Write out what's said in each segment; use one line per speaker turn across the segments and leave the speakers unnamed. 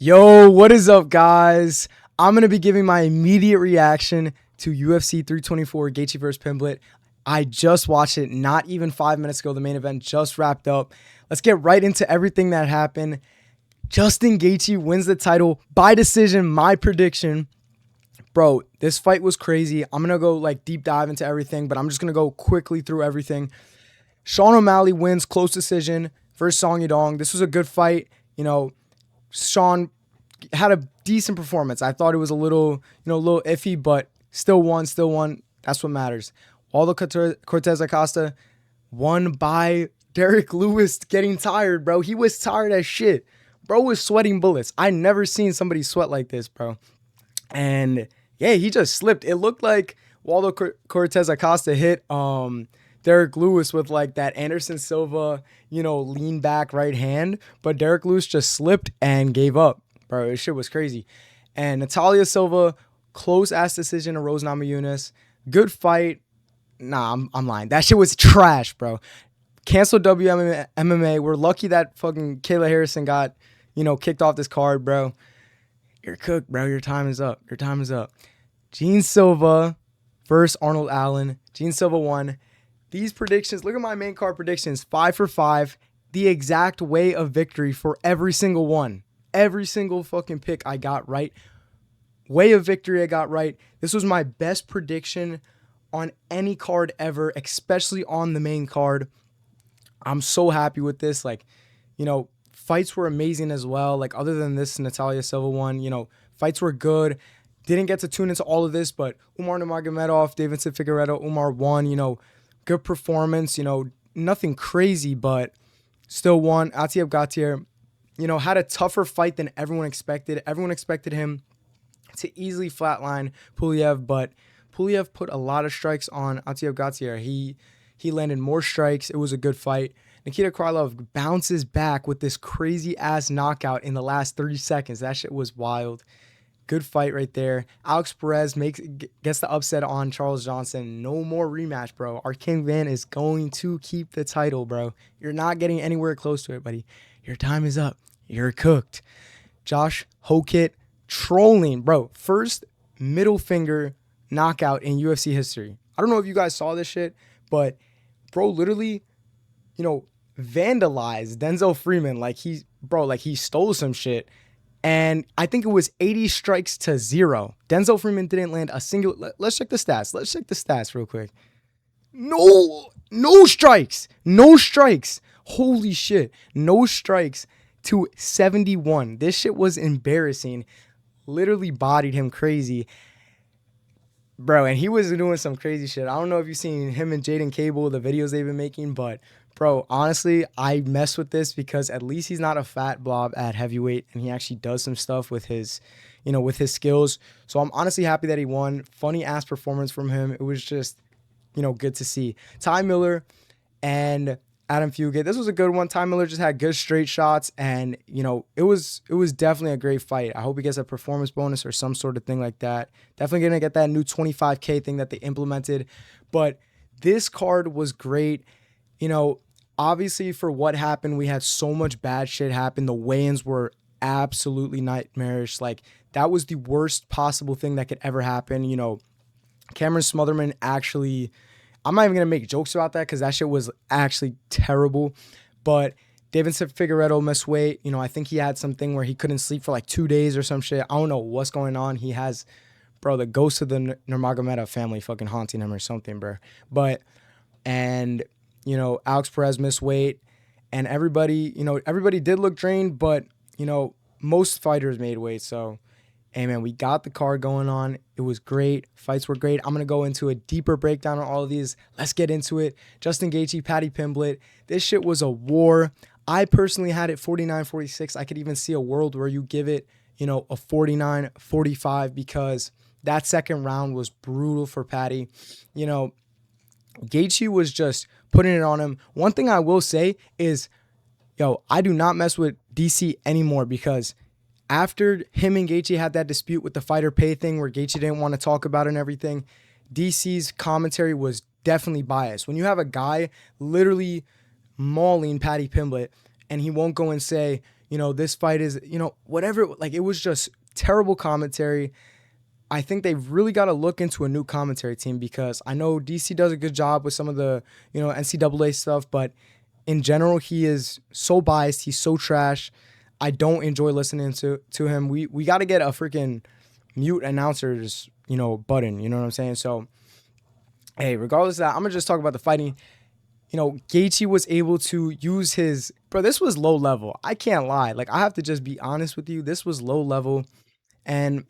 Yo, what is up, guys? I'm going to be giving my immediate reaction to UFC 324 Gaethje vs. Pimblett. I just watched it not even 5 minutes ago. The main event just wrapped up. Let's get right into everything that happened. Justin Gaethje wins the title by decision, my prediction. Bro, this fight was crazy. I'm going to go deep dive into everything, but I'm just going to go quickly through everything. Sean O'Malley wins close decision versus Song Yadong. This was a good fight. Sean had a decent performance. I thought it was a little iffy, but still won. That's what matters. Waldo Cortez Acosta won by Derek Lewis getting tired, bro. He was tired as shit. Bro was sweating bullets. I never seen somebody sweat like this, bro. And yeah, he just slipped. It looked like Waldo Cortez Acosta hit Derek Lewis with that Anderson Silva, lean back right hand. But Derek Lewis just slipped and gave up. Bro, this shit was crazy. And Natalia Silva, close-ass decision to Rose Namajunas. Good fight. Nah, I'm lying. That shit was trash, bro. Canceled WMMA. We're lucky that fucking Kayla Harrison got, kicked off this card, bro. You're cooked, bro. Your time is up. Gene Silva versus Arnold Allen. Gene Silva won. These predictions, look at my main card predictions. 5 for 5. The exact way of victory for every single one. Every single fucking pick I got right. Way of victory I got right. This was my best prediction on any card ever, especially on the main card. I'm so happy with this. Fights were amazing as well. Other than this Natalia Silva one, fights were good. Didn't get to tune into all of this, but Umar Nurmagomedov, Davidson Figueiredo, Umar won, good performance, nothing crazy, but still won. Atieb Gaethje, had a tougher fight than everyone expected. Everyone expected him to easily flatline Pulev, but Pulev put a lot of strikes on Atieb Gaethje. He landed more strikes. It was a good fight. Nikita Krylov bounces back with this crazy-ass knockout in the last 30 seconds. That shit was wild. Good fight right there. Alex Perez gets the upset on Charles Johnson. No more rematch, bro. Our King Van is going to keep the title, bro. You're not getting anywhere close to it, buddy. Your time is up. You're cooked. Josh Hokit trolling, bro. First middle finger knockout in UFC history. I don't know if you guys saw this shit, but bro literally, vandalized Denzel Freeman he stole some shit. And I think it was 80 strikes to 0. Denzel Freeman didn't land a single. Let's check the stats. Let's check the stats real quick. No strikes. No strikes. Holy shit. No strikes to 71. This shit was embarrassing. Literally bodied him crazy. Bro, and he was doing some crazy shit. I don't know if you've seen him and Jaden Cable, the videos they've been making, but bro, honestly, I mess with this because at least he's not a fat blob at heavyweight, and he actually does some stuff with his, with his skills. So I'm honestly happy that he won. Funny ass performance from him. It was just, good to see. Ty Miller and Adam Fugate. This was a good one. Ty Miller just had good straight shots, and it was definitely a great fight. I hope he gets a performance bonus or some sort of thing like that. Definitely gonna get that new 25K thing that they implemented. But this card was great. Obviously for what happened, we had so much bad shit happen. The weigh-ins were absolutely nightmarish. That was the worst possible thing that could ever happen. Cameron Smotherman actually, I'm not even going to make jokes about that because that shit was actually terrible. But Davidson Figueiredo missed weight. I think he had something where he couldn't sleep for 2 days or some shit. I don't know what's going on. He has, bro, the ghost of the Nurmagomedov family fucking haunting him or something, bro. Alex Perez missed weight, and everybody did look drained, but, most fighters made weight. So, hey, man, we got the card going on. It was great. Fights were great. I'm going to go into a deeper breakdown on all of these. Let's get into it. Justin Gaethje, Paddy Pimblett. This shit was a war. I personally had it 49-46. I could even see a world where you give it, a 49-45 because that second round was brutal for Paddy. Gaethje was just putting it on him. One thing I will say is, I do not mess with DC anymore because after him and Gaethje had that dispute with the fighter pay thing where Gaethje didn't want to talk about it and everything, DC's commentary was definitely biased. When you have a guy literally mauling Paddy Pimblett and he won't go and say, this fight is, whatever. Like, it was just terrible commentary. I think they've really got to look into a new commentary team, because I know DC does a good job with some of the, NCAA stuff, but in general, he is so biased. He's so trash. I don't enjoy listening to him. We got to get a freaking mute announcers, button. You know what I'm saying? So, hey, regardless of that, I'm going to just talk about the fighting. Gaethje was able to use his... Bro, this was low level. I can't lie. Like, I have to just be honest with you. This was low level. And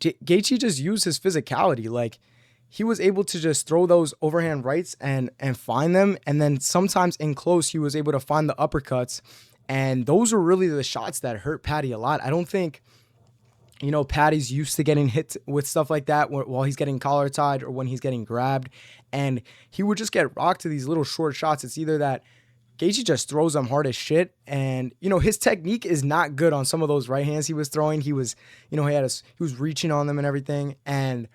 Gaethje just used his physicality. Like, he was able to just throw those overhand rights and find them. And then sometimes in close, he was able to find the uppercuts. And those were really the shots that hurt Paddy a lot. I don't think, Paddy's used to getting hit with stuff like that while he's getting collar tied or when he's getting grabbed. And he would just get rocked to these little short shots. It's either that Gaethje just throws them hard as shit. And, his technique is not good on some of those right hands he was throwing. He was, he was reaching on them and everything. And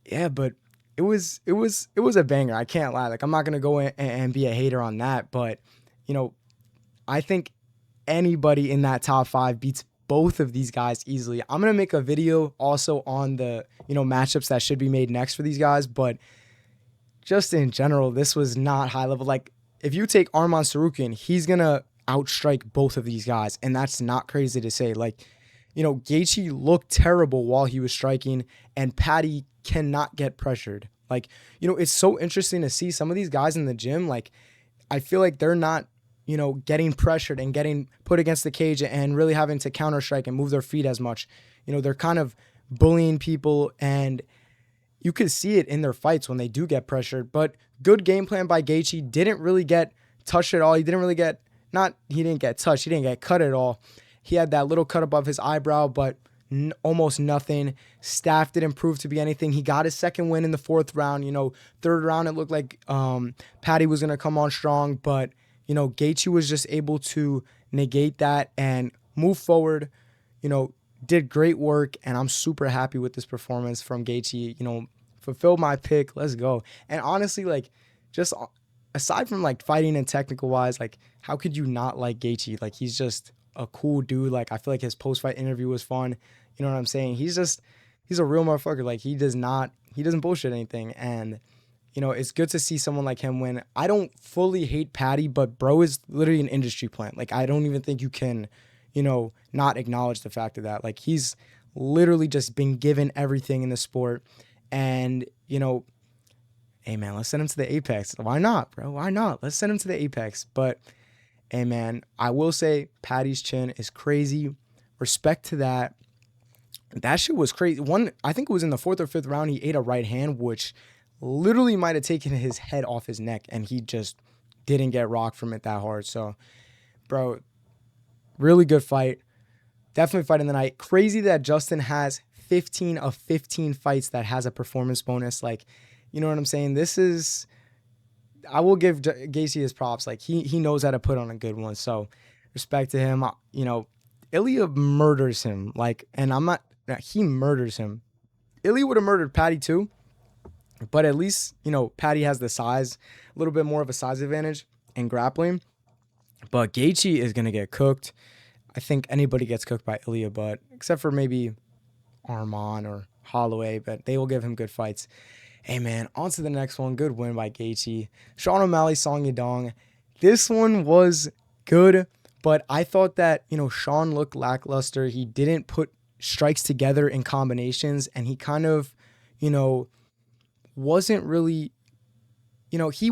yeah, but it was a banger. I can't lie. Like, I'm not going to go in and be a hater on that. But, I think anybody in that top 5 beats both of these guys easily. I'm going to make a video also on the, matchups that should be made next for these guys. But just in general, this was not high level. Like, if you take Arman Tsarukyan, he's going to outstrike both of these guys. And that's not crazy to say. Like, Gaethje looked terrible while he was striking, and Paddy cannot get pressured. Like, it's so interesting to see some of these guys in the gym. Like, I feel like they're not, getting pressured and getting put against the cage and really having to counter strike and move their feet as much. They're kind of bullying people, and you could see it in their fights when they do get pressured. But good game plan by Gaethje. Didn't really get touched at all. He didn't get touched. He didn't get cut at all. He had that little cut above his eyebrow, but almost nothing. Staff didn't prove to be anything. He got his second win in the 4th round. Third round, it looked like Paddy was going to come on strong, but Gaethje was just able to negate that and move forward. Did great work, and I'm super happy with this performance from Gaethje. Fulfilled my pick. Let's go. And honestly, like, just aside from like fighting and technical wise, like, how could you not like Gaethje? Like, he's just a cool dude. Like, I feel like his post-fight interview was fun. You know what I'm saying? He's a real motherfucker. Like, he doesn't bullshit anything. And it's good to see someone like him win. I don't fully hate Paddy, but bro is literally an industry plant. Like, I don't even think you can, not acknowledge the fact of that. Like, he's literally just been given everything in the sport. And, hey, man, let's send him to the apex. Why not, bro? Why not? Let's send him to the apex. But, hey, man, I will say Paddy's chin is crazy. Respect to that. That shit was crazy. I think it was in the 4th or 5th round, he ate a right hand, which literally might have taken his head off his neck, and he just didn't get rocked from it that hard. So, bro, really good fight. Definitely fight in the night. Crazy that Justin has 15 of 15 fights that has a performance bonus. Like, you know what I'm saying? I will give Gaethje his props. Like, he knows how to put on a good one. So, respect to him. Ilya murders him. Like, and he murders him. Ilya would have murdered Paddy too. But at least, Paddy has the size, a little bit more of a size advantage in grappling. But Gaethje is going to get cooked. I think anybody gets cooked by Ilya, but except for maybe Arman or Holloway, but they will give him good fights. Hey, man, on to the next one. Good win by Gaethje. Sean O'Malley, Song Yadong. This one was good, but I thought that, Sean looked lackluster. He didn't put strikes together in combinations, and he kind of, wasn't really, he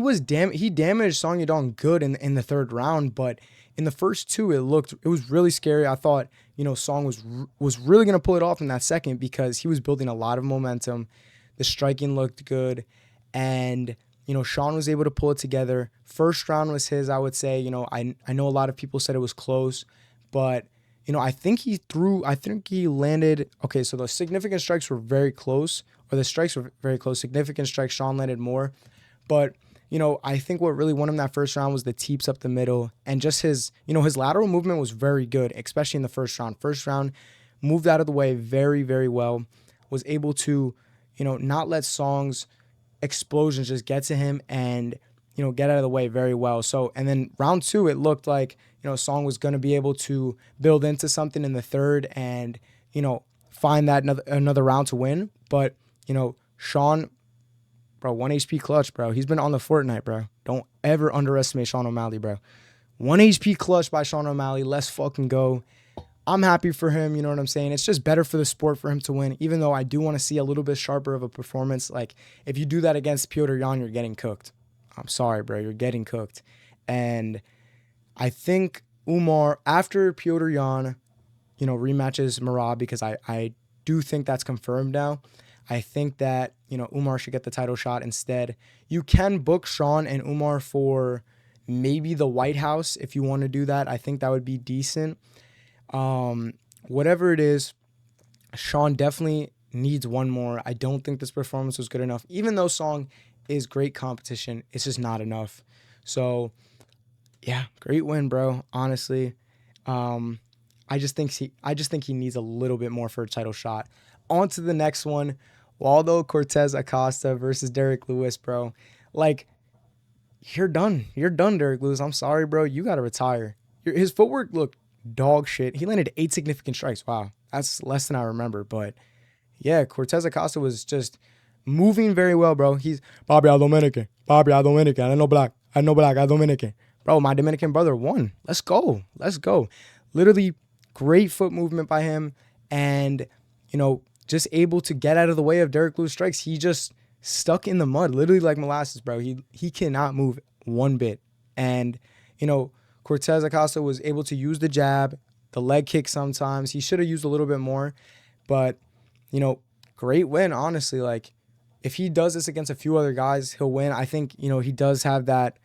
damaged Song Yadong good in the 3rd round, but in the first 2, it was really scary. I thought, Song was really going to pull it off in that second because he was building a lot of momentum. The striking looked good, and, Sean was able to pull it together. First round was his, I would say. I know a lot of people said it was close, but, I think he landed, okay, so the significant strikes were very close, or the strikes were very close. Significant strikes, Sean landed more. But, I think what really won him that first round was the teeps up the middle. And just his lateral movement was very good, especially in the first round. First round, moved out of the way very, very well. Was able to, not let Song's explosions just get to him. And, get out of the way very well. So, and then round two, it looked like, Song was going to be able to build into something in the third and, find that another round to win. But, Sean, bro, 1 HP clutch, bro. He's been on the Fortnite, bro. Don't ever underestimate Sean O'Malley, bro. 1 HP clutch by Sean O'Malley. Let's fucking go. I'm happy for him, you know what I'm saying? It's just better for the sport for him to win, even though I do want to see a little bit sharper of a performance. Like, if you do that against Petr Yan, you're getting cooked. I'm sorry, bro. You're getting cooked. And I think Umar, after Petr Yan, rematches Merab, because I do think that's confirmed now. I think that, Umar should get the title shot instead. You can book Sean and Umar for maybe the White House if you want to do that. I think that would be decent. Whatever it is, Sean definitely needs one more. I don't think this performance was good enough. Even though Song is great competition, it's just not enough. So, yeah, great win, bro. Honestly, I just think he needs a little bit more for a title shot. On to the next one, Waldo Cortez Acosta versus Derek Lewis, bro. Like, you're done. You're done, Derek Lewis. I'm sorry, bro. You got to retire. His footwork looked dog shit. He landed 8 significant strikes. Wow. That's less than I remember. But, yeah, Cortez Acosta was just moving very well, bro. He's Bobby, I'm Dominican. Bobby, I'm Dominican. I know black. I'm Dominican. Bro, my Dominican brother won. Let's go. Let's go. Literally great foot movement by him. And, just able to get out of the way of Derek Lewis strikes. He just stuck in the mud, literally like molasses, bro. He cannot move one bit. And, Cortez Acosta was able to use the jab, the leg kick sometimes. He should have used a little bit more. But, great win, honestly. Like, if he does this against a few other guys, he'll win. I think, he does have that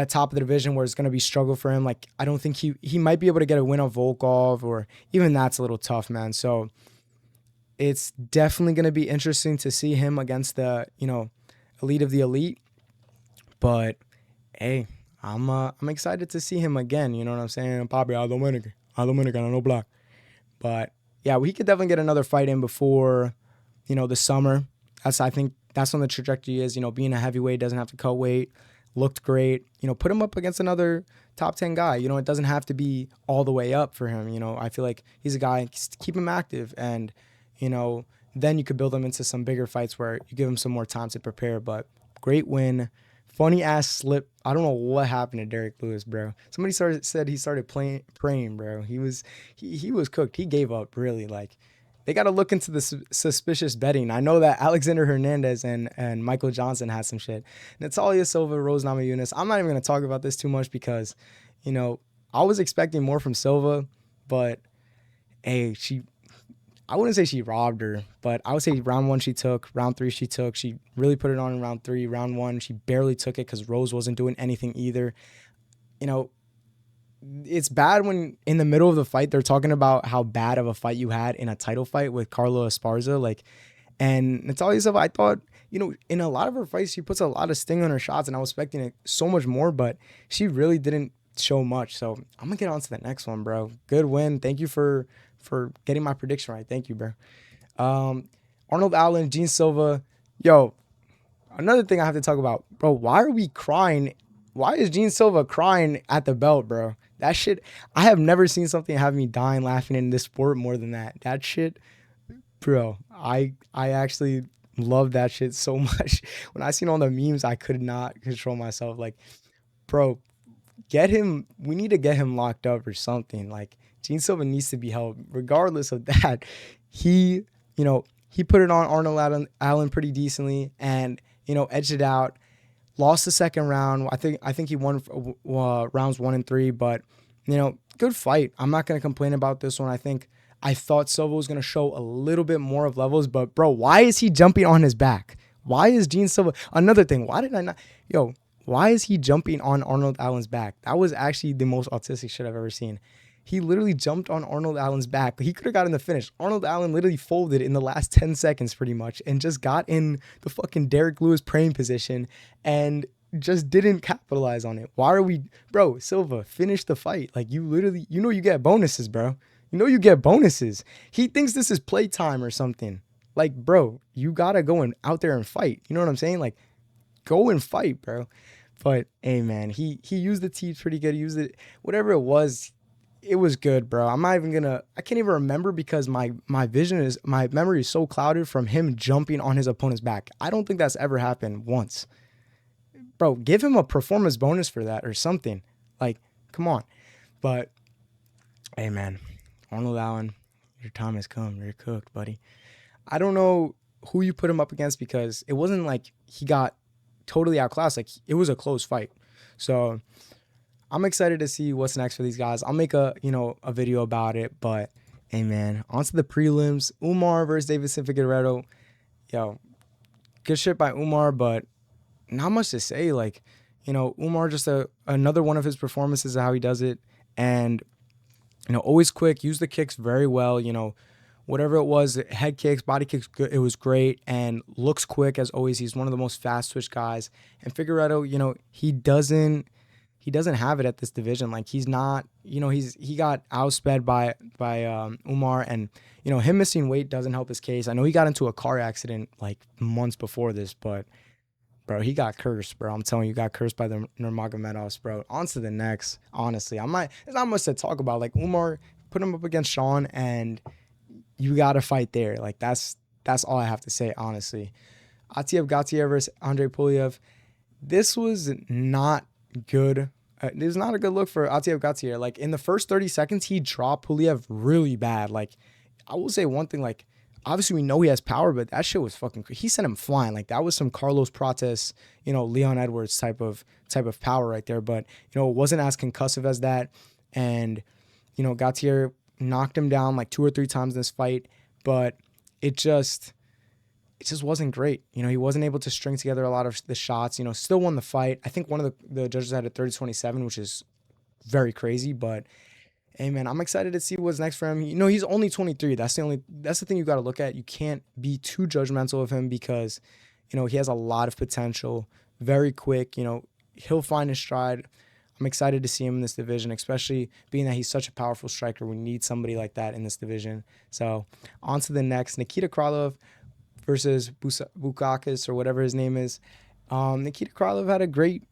top of the division where it's going to be struggle for him. Like, I don't think he might be able to get a win on Volkov, or even that's a little tough, man. So it's definitely going to be interesting to see him against the, elite of the elite. But, hey, I'm excited to see him again. You know what I'm saying? Bobby, I'm Dominican. I know black. But, yeah, he could definitely get another fight in before, the summer. I think that's when the trajectory is. Being a heavyweight, doesn't have to cut weight. Looked great. Put him up against another top 10 guy. It doesn't have to be all the way up for him. I feel like he's a guy, keep him active, and then you could build him into some bigger fights where you give him some more time to prepare. But great win. Funny ass slip. I don't know what happened to Derek Lewis, bro. Somebody said he started praying, bro. He was cooked. He gave up, really. Like, they got to look into the suspicious betting. I know that Alexander Hernandez and Michael Johnson had some shit. Natalia Silva, Rose Namajunas. I'm not even going to talk about this too much because, I was expecting more from Silva, but, hey, I wouldn't say she robbed her, but I would say round 1 she took, round 3 she took. She really put it on in round 3. Round 1, she barely took it because Rose wasn't doing anything either. It's bad when in the middle of the fight they're talking about how bad of a fight you had in a title fight with Carla Esparza. And Natalia Silva, I thought, in a lot of her fights, she puts a lot of sting on her shots, and I was expecting it so much more, but she really didn't show much. So I'm going to get on to the next one, bro. Good win. Thank you for getting my prediction right. Thank you, bro. Arnold Allen, Gene Silva. Yo, another thing I have to talk about, bro. Why are we crying? Why is Gene Silva crying at the belt, bro? That shit, I have never seen something have me dying laughing in this sport more than that. That shit, bro, I actually love that shit so much. When I seen all the memes, I could not control myself. Like, bro, we need to get him locked up or something. Like, Gene Silva needs to be held. Regardless of that, he put it on Arnold Allen pretty decently and, edged it out. Lost the second round. I think he won rounds 1 and 3, but, good fight. I'm not going to complain about this one. I thought Silva was going to show a little bit more of levels, but, bro, why is he jumping on his back? Why is Gene Silva? Another thing, why did I not? Yo, why is he jumping on Arnold Allen's back? That was actually the most autistic shit I've ever seen. He literally jumped on Arnold Allen's back. He could have gotten the finish. Arnold Allen literally folded in the last 10 seconds pretty much and just got in the fucking Derek Lewis praying position and just didn't capitalize on it. Why are we... Bro, Silva, finish the fight. Like, you literally... you get bonuses, bro. You get bonuses. He thinks this is playtime or something. Like, bro, you gotta go out there and fight. You know what I'm saying? Like, go and fight, bro. But hey, man, he used the teeth pretty good. He used it, whatever it was. It was good, bro. I'm not even gonna. I can't even remember because my memory is so clouded from him jumping on his opponent's back. I don't think that's ever happened once, bro. Give him a performance bonus for that or something. Like, come on. But hey, man, Arnold Allen, your time has come. You're cooked, buddy. I don't know who you put him up against because it wasn't like he got totally outclassed. Like it was a close fight. So I'm excited to see what's next for these guys. I'll make a video about it. But hey, man, on to the prelims. Umar versus Davidson Figueiredo. Yo, good shit by Umar, but not much to say. Like, Umar just another one of his performances of how he does it, and always quick. Use the kicks very well. Whatever it was, head kicks, body kicks, it was great, and looks quick as always. He's one of the most fast twitch guys. And Figueiredo, he doesn't have it at this division. Like he's not, he got outsped by Umar, and him missing weight doesn't help his case. I know he got into a car accident like months before this, but bro, he got cursed, bro. I'm telling you, got cursed by the Nurmagomedovs, bro. On to the next. Honestly, there's not much to talk about. Like Umar, put him up against Sean, and you got to fight there. Like that's all I have to say, honestly. Atiev Gaethje versus Andre Puliev. This was not good. It was not a good look for Atiev Gaethje. Like in the first 30 seconds, he dropped Puliev really bad. Like I will say one thing, like obviously we know he has power, but that shit was fucking crazy. He sent him flying. Like that was some Carlos Prates, Leon Edwards type of power right there. But it wasn't as concussive as that. And Gaethje knocked him down like 2 or 3 times in this fight, but it just wasn't great. He wasn't able to string together a lot of the shots. Still won the fight. I think one of the judges had a 30-27, which is very crazy. But hey, man, I'm excited to see what's next for him. He's only 23. That's the thing you got to look at. You can't be too judgmental of him because he has a lot of potential. Very quick. He'll find his stride. I'm excited to see him in this division, especially being that he's such a powerful striker. We need somebody like that in this division. So on to the next. Nikita Krylov versus Bukakis or whatever his name is. Nikita Krylov had a great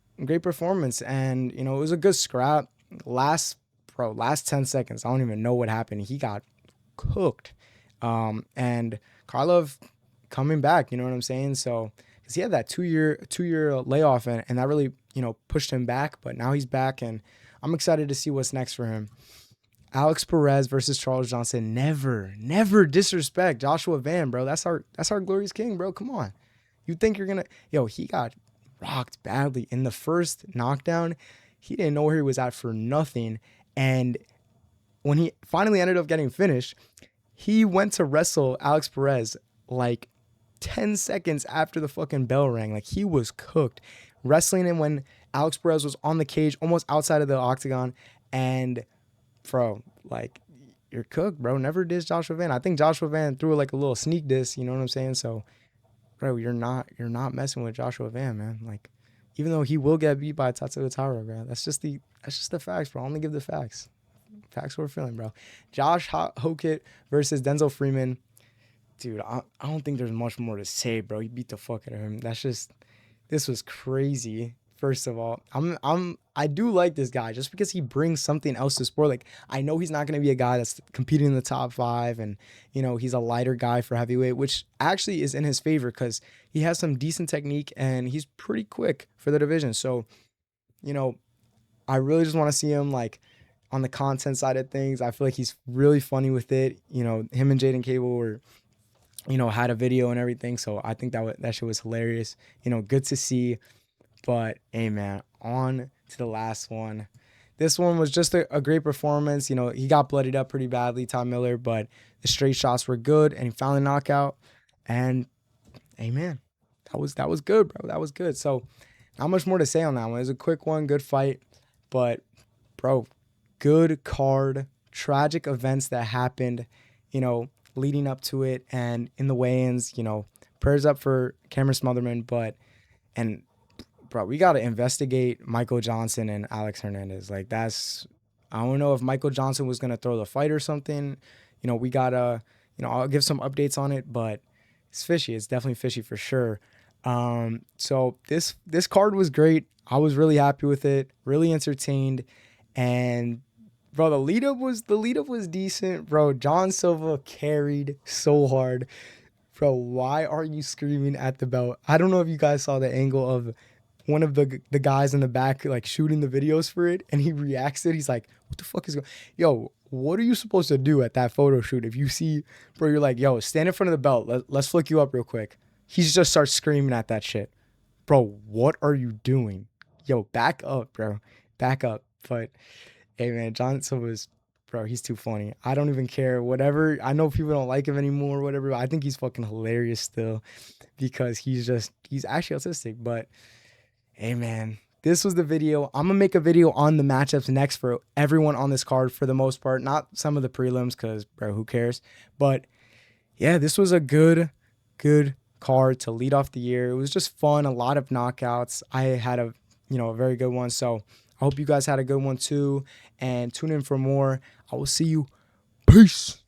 performance, and it was a good scrap. Last 10 seconds, I don't even know what happened. He got cooked. And Krylov coming back, you know what I'm saying? So because he had that two-year layoff, and that really pushed him back, but now he's back, and I'm excited to see what's next for him. Alex Perez versus Charles Johnson. Never disrespect Joshua Van, bro. That's our glorious king, bro. Come on. You think you're gonna he got rocked badly in the first knockdown. He didn't know where he was at for nothing. And when he finally ended up getting finished, he went to wrestle Alex Perez like 10 seconds after the fucking bell rang. Like he was cooked. Wrestling him when Alex Perez was on the cage, almost outside of the octagon. And bro, like you're cooked, bro. Never diss Joshua Van. I think Joshua Van threw like a little sneak diss, you know what I'm saying? So, bro, you're not messing with Joshua Van, man. Like, even though he will get beat by Tatsuya Taro, bro. That's just the facts, bro. Only give the facts. Facts we're feeling, bro. Josh Hokit versus Denzel Freeman. Dude, I don't think there's much more to say, bro. He beat the fuck out of him. This was crazy. First of all, I do like this guy just because he brings something else to sport. Like I know he's not going to be a guy that's competing in the top 5, and he's a lighter guy for heavyweight, which actually is in his favor because he has some decent technique and he's pretty quick for the division. So, I really just want to see him like on the content side of things. I feel like he's really funny with it. Him and Jaden Cable were, had a video and everything. So I think that shit was hilarious. Good to see. But hey, man, on to the last one. This one was just a great performance. He got bloodied up pretty badly, Tom Miller, but the straight shots were good, and he found the knockout. And hey, man, that was good, bro. That was good. So not much more to say on that one. It was a quick one, good fight, but bro, good card. Tragic events that happened, leading up to it, and in the weigh-ins. Prayers up for Cameron Smotherman, and bro, we got to investigate Michael Johnson and Alex Hernandez. Like, I don't know if Michael Johnson was going to throw the fight or something. We got to, I'll give some updates on it, but it's fishy. It's definitely fishy for sure. So this card was great. I was really happy with it, really entertained, and bro, the lead up was decent, bro. John Silva carried so hard. Bro, why are you screaming at the belt? I don't know if you guys saw the angle of one of the guys in the back like shooting the videos for it, and he reacts to it. He's like, "What the fuck is going? Yo, what are you supposed to do at that photo shoot? If you see, bro, you're like, yo, stand in front of the belt. Let's flick you up real quick." He just starts screaming at that shit, bro. What are you doing? Yo, back up, bro, back up. But hey, man, John Silva's, bro, he's too funny. I don't even care. Whatever. I know people don't like him anymore, whatever. But I think he's fucking hilarious still because he's actually autistic. But hey, man, this was the video. I'm going to make a video on the matchups next for everyone on this card for the most part. Not some of the prelims because, bro, who cares? But yeah, this was a good card to lead off the year. It was just fun. A lot of knockouts. I had a very good one. So I hope you guys had a good one too. And tune in for more. I will see you. Peace.